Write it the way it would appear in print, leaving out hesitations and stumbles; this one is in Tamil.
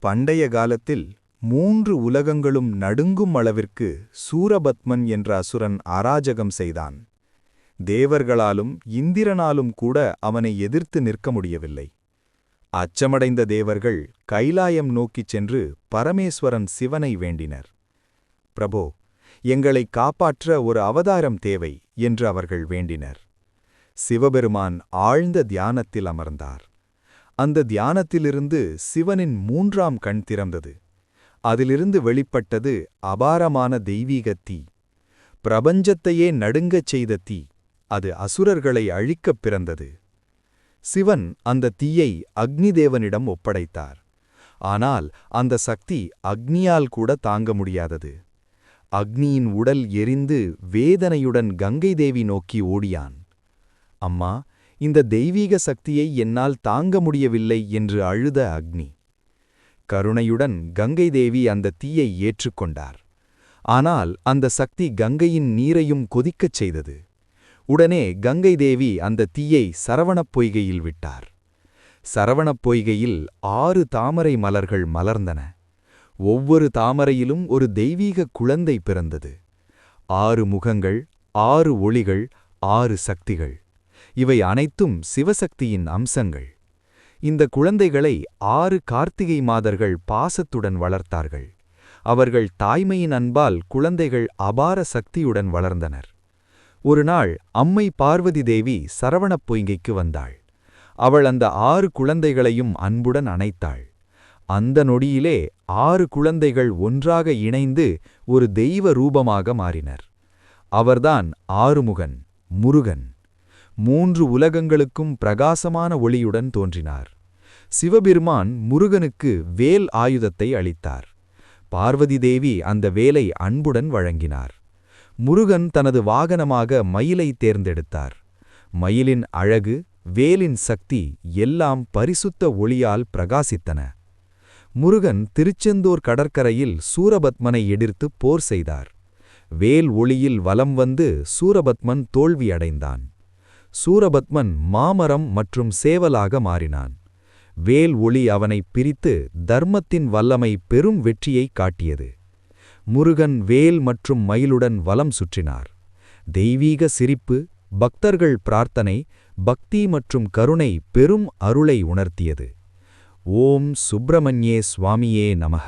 பண்டைய காலத்தில் 3 உலகங்களும் நடுங்கும் அளவிற்கு சூரபத்மன் என்ற அசுரன் அராஜகம் செய்தான். தேவர்களாலும் இந்திரனாலும் கூட அவனை எதிர்த்து நிற்க முடியவில்லை. அச்சமடைந்த தேவர்கள் கைலாயம் நோக்கிச் சென்று பரமேஸ்வரன் சிவனை வேண்டினர். பிரபோ, எங்களை காப்பாற்ற ஒரு அவதாரம் தேவை என்று அவர்கள் வேண்டினர். சிவபெருமான் ஆழ்ந்த தியானத்தில் அமர்ந்தார். அந்த தியானத்திலிருந்து சிவனின் 3ஆம் கண் திறந்தது. அதிலிருந்து வெளிப்பட்டது அபாரமான தெய்வீக தீ. பிரபஞ்சத்தையே நடுங்கச் செய்த தீ. அது அசுரர்களை அழிக்கப் பிறந்தது. சிவன் அந்த தீயை அக்னிதேவனிடம் ஒப்படைத்தார். ஆனால் அந்த சக்தி அக்னியால் கூட தாங்க முடியாதது. அக்னியின் உடல் எரிந்து வேதனையுடன் கங்கை தேவி நோக்கி ஓடியான். அம்மா, இந்த தெய்வீக சக்தியை என்னால் தாங்க முடியவில்லை என்று அழுத அக்னி. கருணையுடன் கங்கை தேவி அந்த தீயை ஏற்றுக்கொண்டார். ஆனால் அந்த சக்தி கங்கையின் நீரையும் கொதிக்கச் செய்தது. உடனே கங்கை தேவி அந்த தீயை சரவணப் பொய்கையில் விட்டார். சரவணப் பொய்கையில் 6 தாமரை மலர்கள் மலர்ந்தன. ஒவ்வொரு தாமரையிலும் ஒரு தெய்வீக குழந்தை பிறந்தது. 6 முகங்கள், 6 ஒளிகள், 6 சக்திகள். இவை அனைத்தும் சிவசக்தியின் அம்சங்கள். இந்த குழந்தைகளை 6 கார்த்திகை மாதர்கள் பாசத்துடன் வளர்த்தார்கள். அவர்கள் தாய்மையின் அன்பால் குழந்தைகள் அபார சக்தியுடன் வளர்ந்தனர். ஒருநாள் அம்மை பார்வதி தேவி சரவணப் பொய்கைக்கு வந்தாள். அவள் அந்த 6 குழந்தைகளையும் அன்புடன் அணைத்தாள். அந்த நொடியிலே 6 குழந்தைகள் ஒன்றாக இணைந்து ஒரு தெய்வ ரூபமாக மாறினர். அவர்தான் ஆறுமுகன், முருகன். 3 உலகங்களுக்கும் பிரகாசமான ஒளியுடன் தோன்றினார். சிவபெருமான் முருகனுக்கு வேல் ஆயுதத்தை அளித்தார். பார்வதி தேவி அந்த வேலை அன்புடன் வழங்கினார். முருகன் தனது வாகனமாக மயிலை தேர்ந்தெடுத்தார். மயிலின் அழகு, வேலின் சக்தி எல்லாம் பரிசுத்த ஒளியால் பிரகாசித்தன. முருகன் திருச்செந்தூர் கடற்கரையில் சூரபத்மனை எதிர்த்து போர் செய்தார். வேல் ஒளியில் வலம் வந்து சூரபத்மன் தோல்வியடைந்தான். சூரபத்மன் மாமரம் மற்றும் சேவலாக மாறினான். வேல் ஒளி அவனைப் பிரித்து தர்மத்தின் வல்லமை பெரும் வெற்றியைக் காட்டியது. முருகன் வேல் மற்றும் மயிலுடன் வலம் சுற்றினார். தெய்வீக சிரிப்பு, பக்தர்கள் பிரார்த்தனை, பக்தி மற்றும் கருணை பெரும் அருளை உணர்த்தியது. ஓம் சுப்பிரமணியே சுவாமியே நமக.